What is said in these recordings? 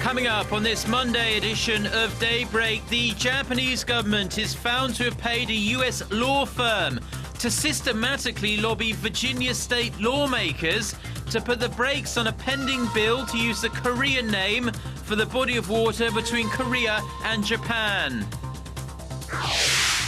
Coming up on this Monday edition of Daybreak, the Japanese government is found to have paid a US law firm to systematically lobby Virginia state lawmakers to put the brakes on a pending bill to use the Korean name for the body of water between Korea and Japan.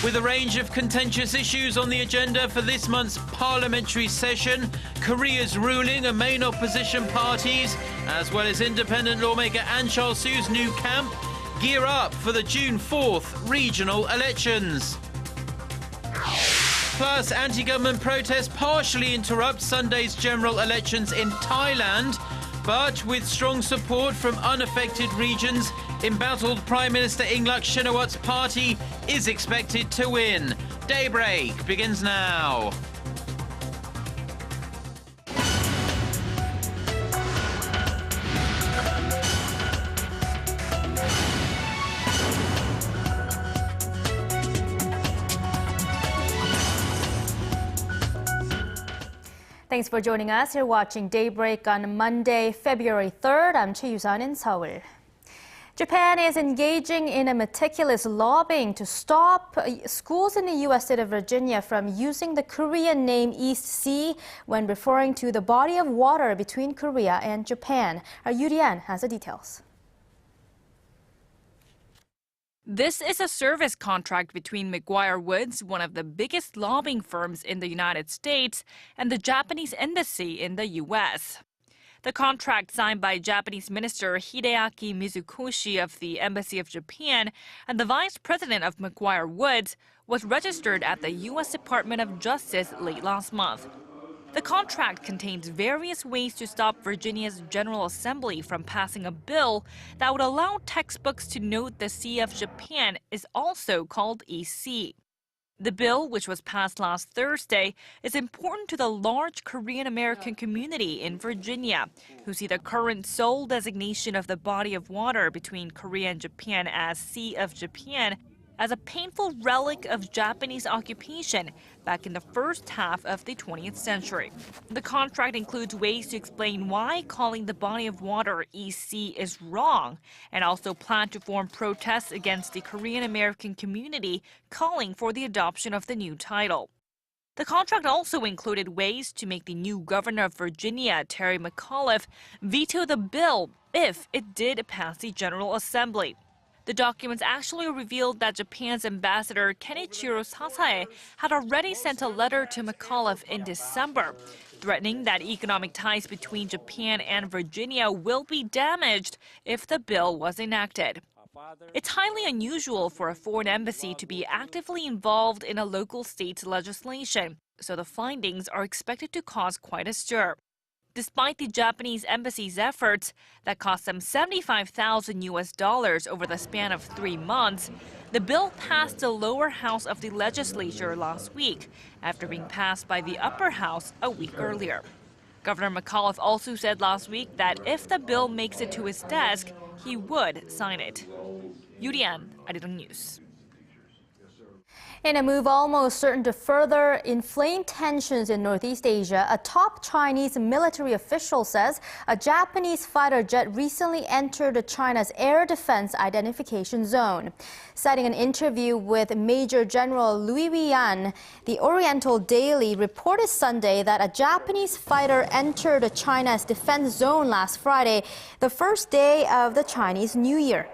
With a range of contentious issues on the agenda for this month's parliamentary session, Korea's ruling and main opposition parties, as well as independent lawmaker Ahn Cheol-soo's new camp, gear up for the June 4th regional elections. Plus, anti-government protests partially interrupt Sunday's general elections in Thailand, but with strong support from unaffected regions, embattled Prime Minister Yingluck Shinawat's party is expected to win. Daybreak begins now. Thanks for joining us. You're watching Daybreak on Monday, February 3rd. I'm Choi Yoo-sun in Seoul. Japan is engaging in a meticulous lobbying to stop schools in the U.S. state of Virginia from using the Korean name East Sea when referring to the body of water between Korea and Japan. Our Yoo Li-an has the details. This is a service contract between McGuireWoods, one of the biggest lobbying firms in the United States, and the Japanese embassy in the U.S. The contract, signed by Japanese Minister Hideaki Mizukoshi of the Embassy of Japan and the Vice President of McGuireWoods, was registered at the U.S. Department of Justice late last month. The contract contains various ways to stop Virginia's General Assembly from passing a bill that would allow textbooks to note the Sea of Japan is also called East Sea. The bill, which was passed last Thursday, is important to the large Korean American community in Virginia, who see the current sole designation of the body of water between Korea and Japan as Sea of Japan as a painful relic of Japanese occupation back in the first half of the 20th century. The contract includes ways to explain why calling the body of water East Sea is wrong, and also plan to form protests against the Korean American community calling for the adoption of the new title. The contract also included ways to make the new governor of Virginia, Terry McAuliffe, veto the bill if it did pass the General Assembly. The documents actually revealed that Japan's ambassador Kenichiro Sasae had already sent a letter to McAuliffe in December, threatening that economic ties between Japan and Virginia will be damaged if the bill was enacted. It's highly unusual for a foreign embassy to be actively involved in a local state's legislation, so the findings are expected to cause quite a stir. Despite the Japanese embassy's efforts that cost them $75,000 over the span of 3 months, the bill passed the lower house of the legislature last week after being passed by the upper house a week earlier. Governor McAuliffe also said last week that if the bill makes it to his desk, he would sign it. Yoo Li-an, Arirang News. In a move almost certain to further inflame tensions in Northeast Asia, a top Chinese military official says a Japanese fighter jet recently entered China's air defense identification zone. Citing an interview with Major General Yoo Li-an, the Oriental Daily reported Sunday that a Japanese fighter entered China's defense zone last Friday, the first day of the Chinese New Year.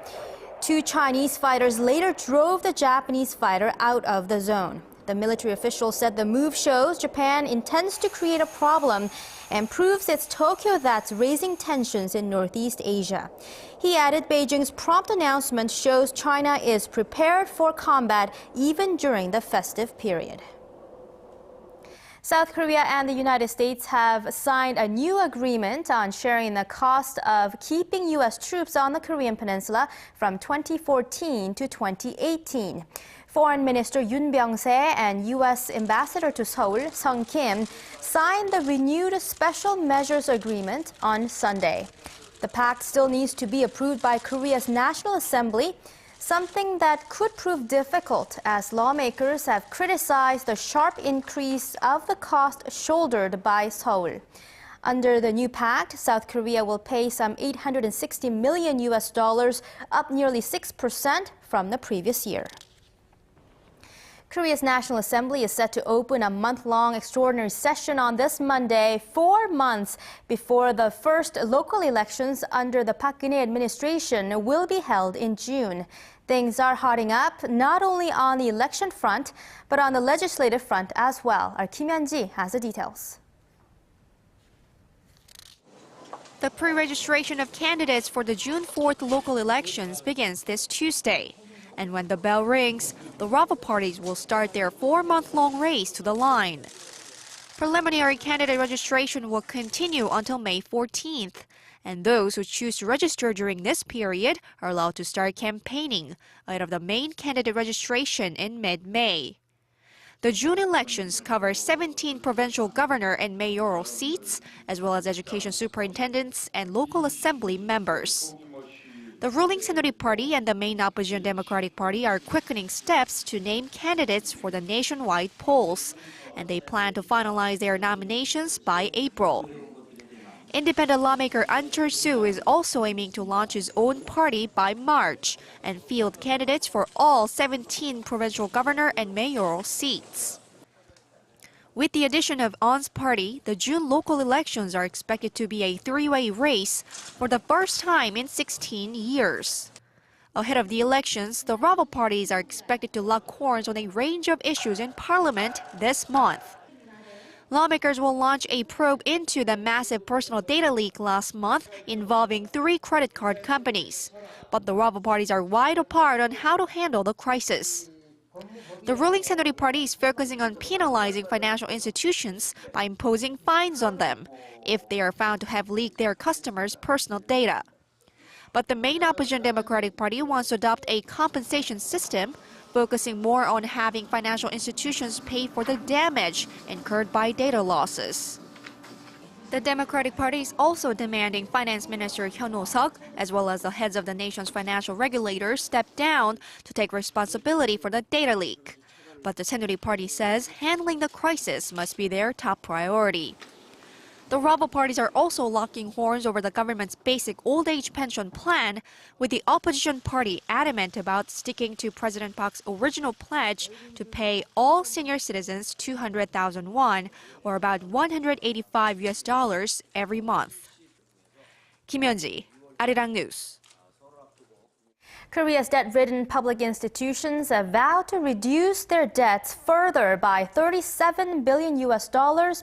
2 Chinese fighters later drove the Japanese fighter out of the zone. The military official said the move shows Japan intends to create a problem and proves it's Tokyo that's raising tensions in Northeast Asia. He added Beijing's prompt announcement shows China is prepared for combat even during the festive period. South Korea and the United States have signed a new agreement on sharing the cost of keeping U.S. troops on the Korean peninsula from 2014 to 2018. Foreign Minister Yoon Byung-se and U.S. Ambassador to Seoul, Sung Kim, signed the renewed special measures agreement on Sunday. The pact still needs to be approved by Korea's National Assembly, something that could prove difficult as lawmakers have criticized the sharp increase of the cost shouldered by Seoul. Under the new pact, South Korea will pay some $860 million, up nearly 6% from the previous year. Korea's National Assembly is set to open a month-long extraordinary session on this Monday, 4 months before the first local elections under the Park Geun-hye administration will be held in June. Things are hotting up not only on the election front, but on the legislative front as well. Our Kim Hyun-ji has the details. The pre-registration of candidates for the June 4th local elections begins this Tuesday. And when the bell rings, the rival parties will start their 4-month-long race to the line. Preliminary candidate registration will continue until May 14th. And those who choose to register during this period are allowed to start campaigning ahead of the main candidate registration in mid-May. The June elections cover 17 provincial governor and mayoral seats, as well as education superintendents and local assembly members. The ruling Saenuri Party and the main opposition Democratic Party are quickening steps to name candidates for the nationwide polls, and they plan to finalize their nominations by April. Independent lawmaker An Chol-soo is also aiming to launch his own party by March and field candidates for all 17 provincial governor and mayoral seats. With the addition of An's party, the June local elections are expected to be a three-way race for the first time in 16 years. Ahead of the elections, the rival parties are expected to lock horns on a range of issues in parliament this month. Lawmakers will launch a probe into the massive personal data leak last month involving 3 credit card companies. But the rival parties are wide apart on how to handle the crisis. The ruling Saenuri Party is focusing on penalizing financial institutions by imposing fines on them if they are found to have leaked their customers' personal data. But the main opposition Democratic Party wants to adopt a compensation system, focusing more on having financial institutions pay for the damage incurred by data losses. The Democratic Party is also demanding Finance Minister Hyun Oh-seok, as well as the heads of the nation's financial regulators, step down to take responsibility for the data leak. But the Saenuri Party says handling the crisis must be their top priority. The rival parties are also locking horns over the government's basic old age pension plan, with the opposition party adamant about sticking to President Park's original pledge to pay all senior citizens 200,000 won, or about $185 every month. Kim Hyun-ji, Arirang News. Korea's debt-ridden public institutions have vowed to reduce their debts further by $37 billion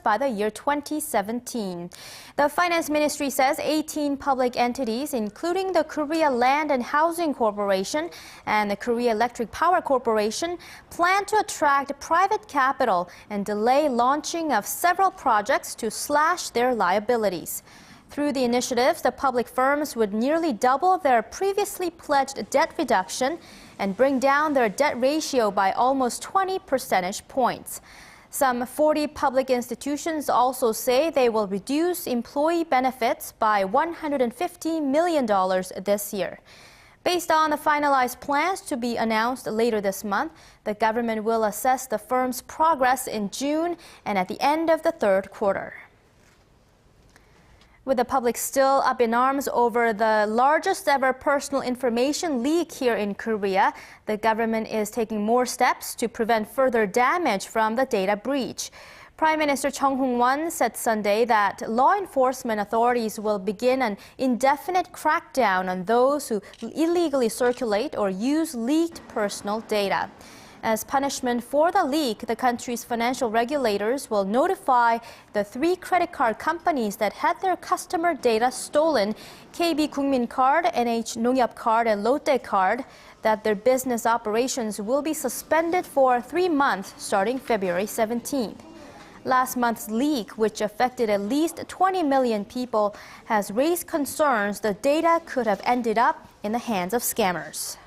by the year 2017. The Finance Ministry says 18 public entities, including the Korea Land and Housing Corporation and the Korea Electric Power Corporation, plan to attract private capital and delay launching of several projects to slash their liabilities. Through the initiatives, the public firms would nearly double their previously pledged debt reduction and bring down their debt ratio by almost 20 percentage points. Some 40 public institutions also say they will reduce employee benefits by $150 million this year. Based on the finalized plans to be announced later this month, the government will assess the firm's progress in June and at the end of the third quarter. With the public still up in arms over the largest ever personal information leak here in Korea, the government is taking more steps to prevent further damage from the data breach. Prime Minister Chung Hong-won said Sunday that law enforcement authorities will begin an indefinite crackdown on those who illegally circulate or use leaked personal data. As punishment for the leak, the country's financial regulators will notify the 3 credit card companies that had their customer data stolen, KB Kookmin Card, NH Nongyap Card, and Lotte Card, that their business operations will be suspended for 3 months starting February 17th. Last month's leak, which affected at least 20 million people, has raised concerns the data could have ended up in the hands of scammers.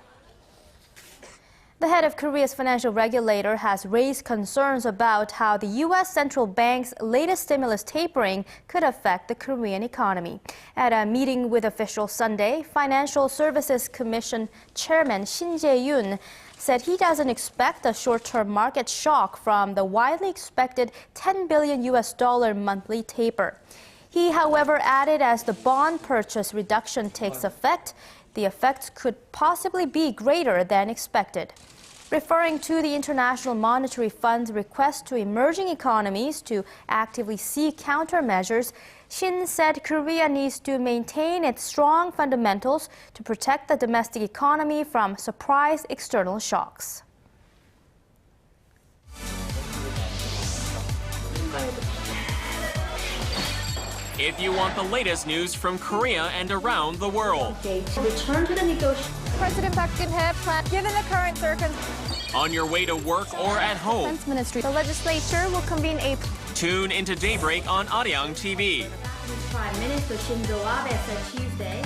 The head of Korea's financial regulator has raised concerns about how the U.S. central bank's latest stimulus tapering could affect the Korean economy. At a meeting with officials Sunday, Financial Services Commission Chairman Shin Jae-yoon said he doesn't expect a short-term market shock from the widely expected $10 billion monthly taper. He, however, added as the bond purchase reduction takes effect, the effect could possibly be greater than expected. Referring to the International Monetary Fund's request to emerging economies to actively seek countermeasures, Shin said Korea needs to maintain its strong fundamentals to protect the domestic economy from surprise external shocks. If you want the latest news from Korea and around the world. Return to the negotiations. President Park Geun-hye planned, given the current circumstances. On your way to work or at home. Defense Ministry. The legislature will convene a. Tune into Daybreak on Arirang TV. Prime Minister Shinzo Abe said Tuesday.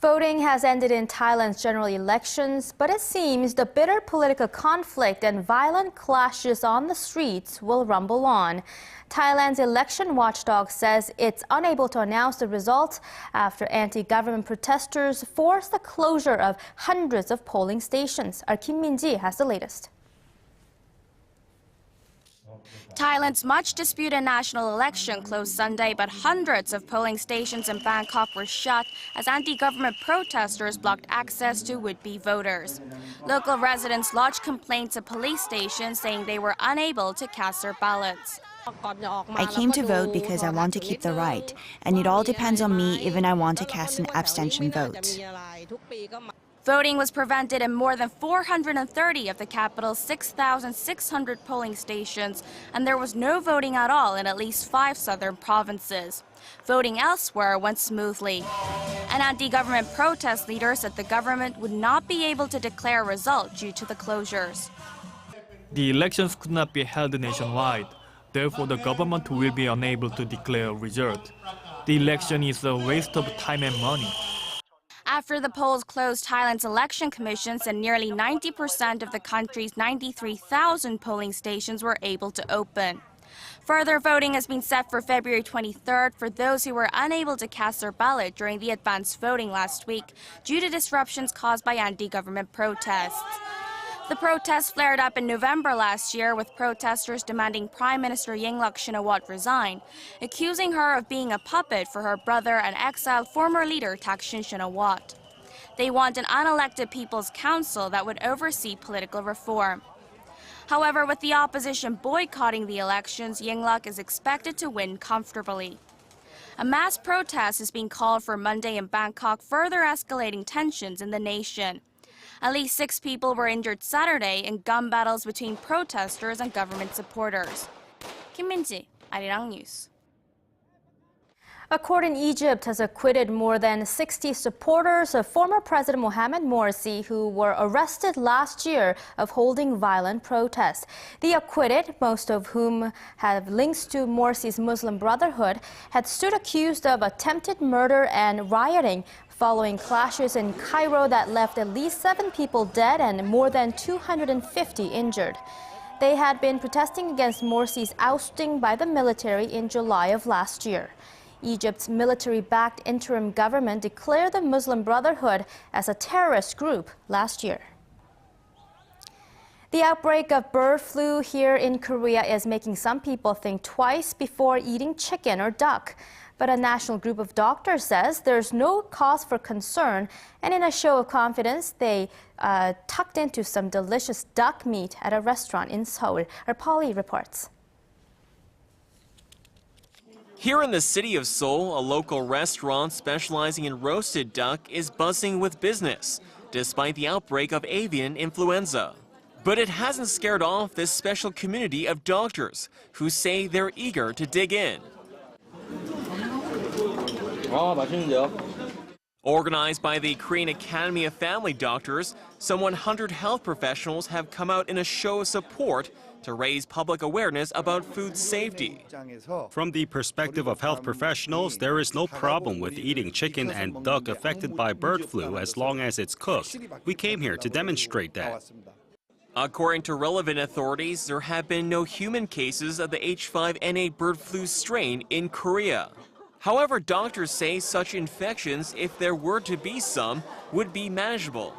Voting has ended in Thailand's general elections, but it seems the bitter political conflict and violent clashes on the streets will rumble on. Thailand's election watchdog says it's unable to announce the results after anti-government protesters forced the closure of hundreds of polling stations. Our Kim Min-ji has the latest. Thailand's much disputed national election closed Sunday, but hundreds of polling stations in Bangkok were shut as anti-government protesters blocked access to would-be voters. Local residents lodged complaints at police stations saying they were unable to cast their ballots. I came to vote because I want to keep the right, and it all depends on me even I want to cast an abstention vote. Voting was prevented in more than 430 of the capital's 6,600 polling stations, and there was no voting at all in at least 5 southern provinces. Voting elsewhere went smoothly. An anti-government protest leader said the government would not be able to declare a result due to the closures. The elections could not be held nationwide. Therefore, the government will be unable to declare a result. The election is a waste of time and money. After the polls closed, Thailand's election commission said nearly 90% of the country's 93,000 polling stations were able to open. Further voting has been set for February 23rd for those who were unable to cast their ballot during the advanced voting last week due to disruptions caused by anti-government protests. The protests flared up in November last year, with protesters demanding Prime Minister Yingluck Shinawatra resign, accusing her of being a puppet for her brother and exiled former leader Thaksin Shinawatra. They want an unelected People's Council that would oversee political reform. However, with the opposition boycotting the elections, Yingluck is expected to win comfortably. A mass protest is being called for Monday in Bangkok, further escalating tensions in the nation. At least 6 people were injured Saturday in gun battles between protesters and government supporters. Kim Min-ji, Arirang News. A court in Egypt has acquitted more than 60 supporters of former President Mohamed Morsi who were arrested last year of holding violent protests. The acquitted, most of whom have links to Morsi's Muslim Brotherhood, had stood accused of attempted murder and rioting following clashes in Cairo that left at least 7 people dead and more than 250 injured. They had been protesting against Morsi's ousting by the military in July of last year. Egypt's military-backed interim government declared the Muslim Brotherhood as a terrorist group last year. The outbreak of bird flu here in Korea is making some people think twice before eating chicken or duck. But a national group of doctors says there's no cause for concern, and in a show of confidence, they tucked into some delicious duck meat at a restaurant in Seoul. Our Polly reports. Here in the city of Seoul, a local restaurant specializing in roasted duck is buzzing with business, despite the outbreak of avian influenza. But it hasn't scared off this special community of doctors who say they're eager to dig in. Organized by the Korean Academy of Family Doctors, some 100 health professionals have come out in a show of support to raise public awareness about food safety. From the perspective of health professionals, there is no problem with eating chicken and duck affected by bird flu as long as it's cooked. We came here to demonstrate that. According to relevant authorities, there have been no human cases of the H5N8 bird flu strain in Korea. However, doctors say such infections, if there were to be some, would be manageable.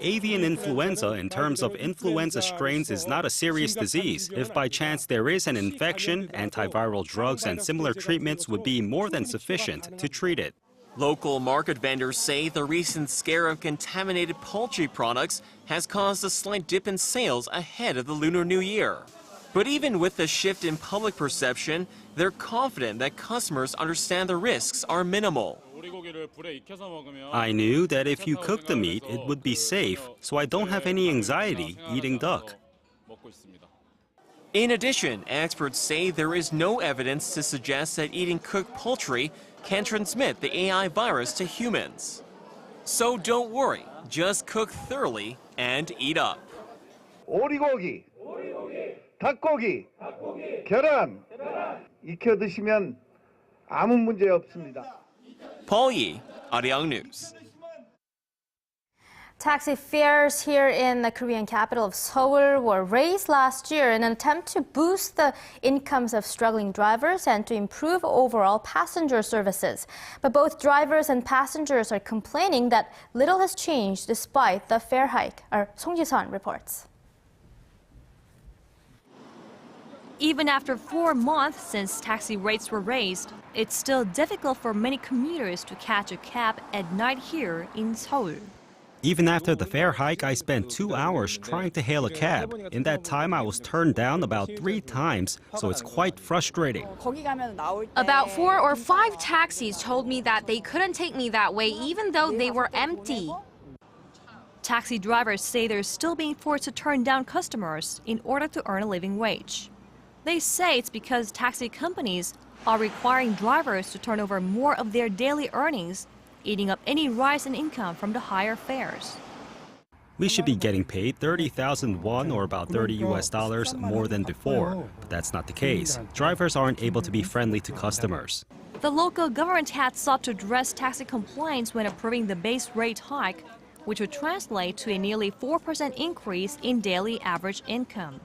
Avian influenza, in terms of influenza strains, is not a serious disease. If by chance there is an infection, antiviral drugs and similar treatments would be more than sufficient to treat it. Local market vendors say the recent scare of contaminated poultry products has caused a slight dip in sales ahead of the Lunar New Year. But even with the shift in public perception, they're confident that customers understand the risks are minimal. I knew that if you cook the meat, it would be safe, so I don't have any anxiety eating duck. In addition, experts say there is no evidence to suggest that eating cooked poultry can transmit the AI virus to humans. So don't worry, just cook thoroughly and eat up. 오리고기, 닭고기, 계란 익혀 드시면 아무 문제 없습니다. Paul Yi, Arirang News. Taxi fares here in the Korean capital of Seoul were raised last year in an attempt to boost the incomes of struggling drivers and to improve overall passenger services. But both drivers and passengers are complaining that little has changed despite the fare hike. Our Song Ji-sun reports. Even after 4 months since taxi rates were raised, it's still difficult for many commuters to catch a cab at night here in Seoul. Even after the fare hike, I spent 2 hours trying to hail a cab. In that time, I was turned down about 3 times, so it's quite frustrating. About 4 or 5 taxis told me that they couldn't take me that way even though they were empty. Taxi drivers say they're still being forced to turn down customers in order to earn a living wage. They say it's because taxi companies are requiring drivers to turn over more of their daily earnings, eating up any rise in income from the higher fares. We should be getting paid 30,000 won or about $30 more than before, but that's not the case. Drivers aren't able to be friendly to customers. The local government had sought to address taxi compliance when approving the base rate hike, which would translate to a nearly 4% increase in daily average income.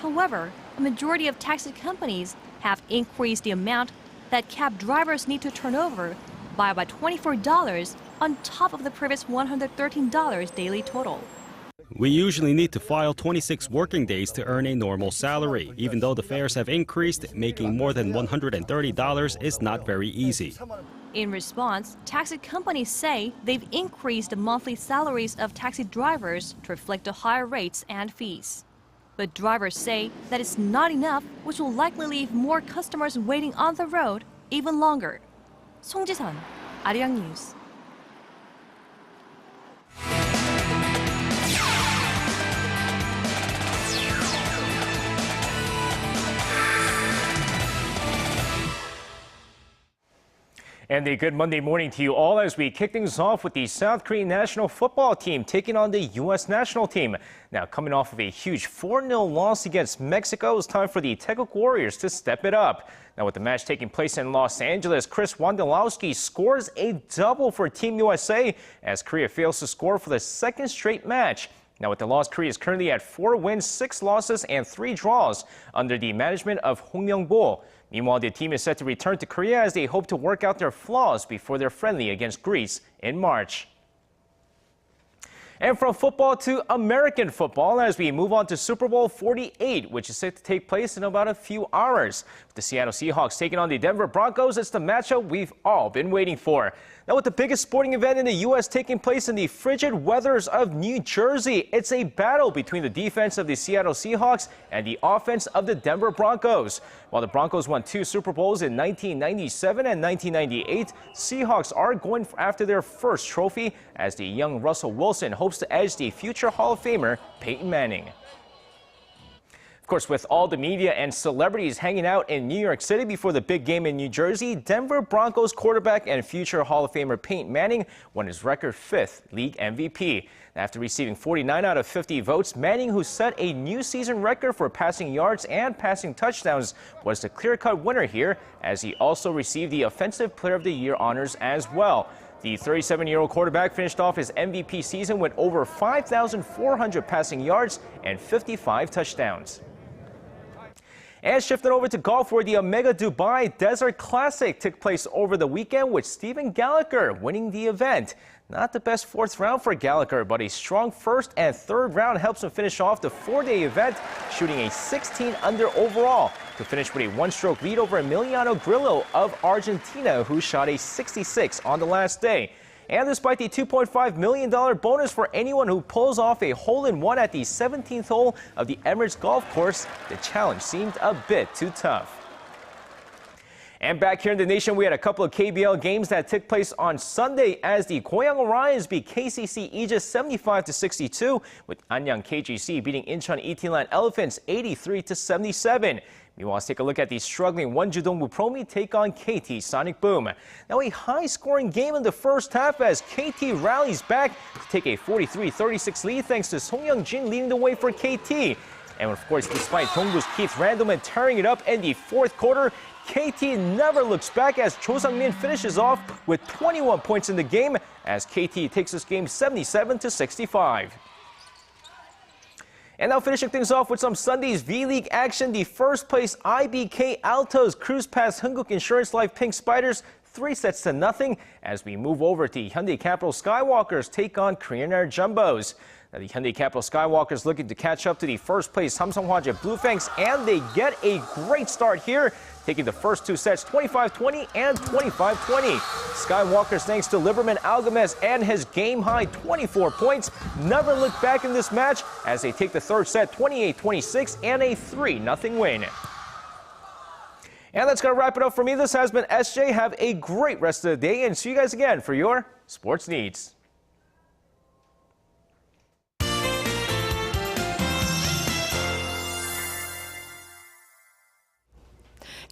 However, a majority of taxi companies have increased the amount that cab drivers need to turn over by about $24 on top of the previous $113 daily total. We usually need to file 26 working days to earn a normal salary. Even though the fares have increased, making more than $130 is not very easy. In response, taxi companies say they've increased the monthly salaries of taxi drivers to reflect the higher rates and fees. But drivers say that it's not enough, which will likely leave more customers waiting on the road even longer. Song Ji-sun, Arirang News. And a good Monday morning to you all as we kick things off with the South Korean national football team taking on the U.S. national team. Now, coming off of a huge 4-0 loss against Mexico, it's time for the Taeguk Warriors to step it up. Now, with the match taking place in Los Angeles, Chris Wondolowski scores a double for Team USA as Korea fails to score for the second straight match. Now, with the loss, Korea is currently at 4 wins, 6 losses, and 3 draws under the management of Hong Myung-bo. Meanwhile, the team is set to return to Korea as they hope to work out their flaws before their friendly against Greece in March. And from football to American football as we move on to Super Bowl 48, which is set to take place in about a few hours. With the Seattle Seahawks taking on the Denver Broncos, it's the matchup we've all been waiting for. Now, with the biggest sporting event in the U.S. taking place in the frigid weathers of New Jersey, it's a battle between the defense of the Seattle Seahawks and the offense of the Denver Broncos. While the Broncos won 2 Super Bowls in 1997 and 1998, Seahawks are going after their first trophy as the young Russell Wilson hopes to edge the future Hall of Famer Peyton Manning. Of course, with all the media and celebrities hanging out in New York City before the big game in New Jersey, Denver Broncos quarterback and future Hall of Famer Peyton Manning won his record 5th league MVP. After receiving 49 out of 50 votes, Manning, who set a new season record for passing yards and passing touchdowns, was the clear-cut winner here, as he also received the Offensive Player of the Year honors as well. The 37-year-old quarterback finished off his MVP season with over 5,400 passing yards and 55 touchdowns. And shifting over to golf, where the Omega Dubai Desert Classic took place over the weekend with Stephen Gallagher winning the event. Not the best fourth round for Gallagher, but a strong first and third round helps him finish off the four-day event, shooting a 16 under overall to finish with a one-stroke lead over Emiliano Grillo of Argentina, who shot a 66 on the last day. And despite the $2.5 million bonus for anyone who pulls off a hole-in-one at the 17th hole of the Emirates Golf Course, the challenge seemed a bit too tough. And back here in the nation, we had a couple of KBL games that took place on Sunday as the Goyang Orions beat KCC Aegis 75-62, with Anyang KGC beating Incheon Itilan Elephants 83-77. Meanwhile, let's take a look at the struggling Wonju-dongbu Promi take on KT Sonic Boom. Now, a high-scoring game in the first half as KT rallies back to take a 43-36 lead thanks to Song Young-jin leading the way for KT. And of course, despite Dongbu's Keith Randleman tearing it up in the fourth quarter, KT never looks back as Cho Sang-min finishes off with 21 points in the game as KT takes this game 77-65. And now finishing things off with some Sunday's V-League action, the first place IBK Altos cruised past Hunguk Insurance Life Pink Spiders 3-0 as we move over to Hyundai Capital Skywalkers take on Korean Air Jumbos. Now, the Hyundai Capital Skywalkers looking to catch up to the first place Samsung Hwajae Bluefangs, and they get a great start here, taking the first two sets 25-20 and 25-20. Skywalkers, thanks to Liberman Algames and his game-high 24 points, never look back in this match as they take the third set 28-26 and a 3-0 win. And that's going to wrap it up for me. This has been SJ. Have a great rest of the day and see you guys again for your sports needs.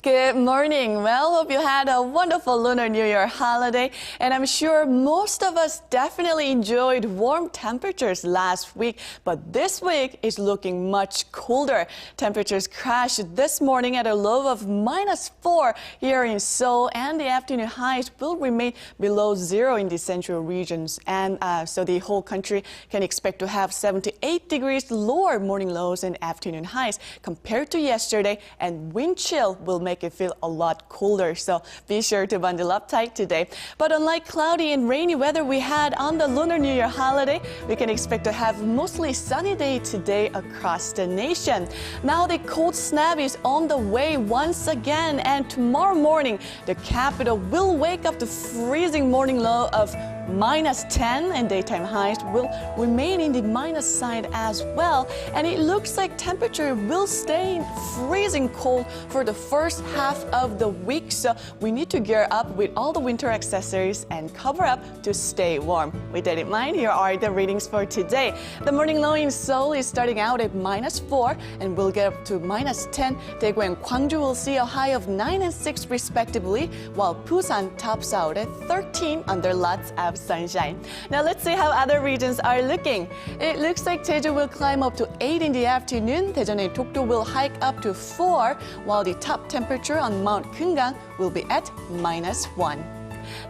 Good morning. Well, hope you had a wonderful Lunar New Year holiday, and I'm sure most of us definitely enjoyed warm temperatures last week, but this week is looking much colder. Temperatures crashed this morning at a low of -4 here in Seoul, and the afternoon highs will remain below zero in the central regions, and so the whole country can expect to have 78 degrees lower morning lows and afternoon highs compared to yesterday, and wind chill will make it feel a lot colder, so be sure to bundle up tight today. But unlike cloudy and rainy weather we had on the Lunar New Year holiday, we can expect to have mostly sunny day today across the nation. Now the cold snap is on the way once again, and tomorrow morning the capital will wake up to freezing morning low of -10, and daytime highs will remain in the minus side as well, and it looks like temperature will stay freezing cold for the first half of the week, so we need to gear up with all the winter accessories and cover up to stay warm. With that in mind, here are the readings for today. The morning low in Seoul is starting out at -4 and will get up to -10. Daegu and Gwangju will see a high of 9 and 6 respectively, while Busan tops out at 13 under lots of sunshine. Now let's see how other regions are looking. It looks like Jeju will climb up to 8 in the afternoon. Daejeon and Dokdo will hike up to 4, while the top temperature on Mount Kumgang will be at -1.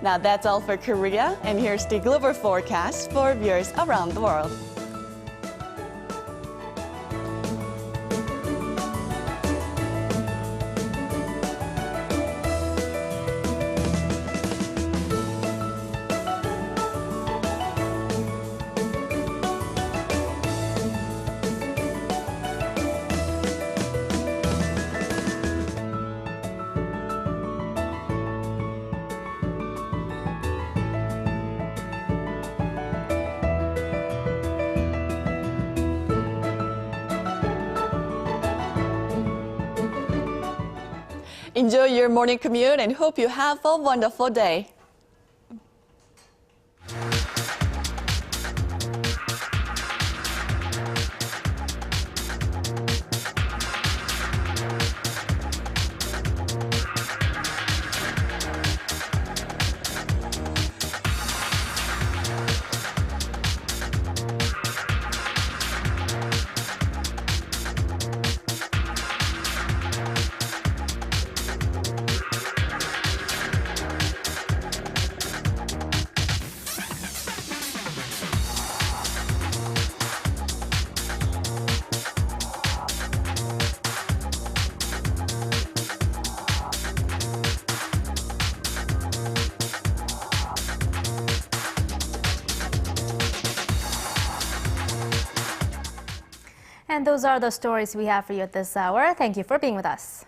Now that's all for Korea, and here's the global forecast for viewers around the world. Enjoy your morning commute and hope you have a wonderful day. And those are the stories we have for you at this hour. Thank you for being with us.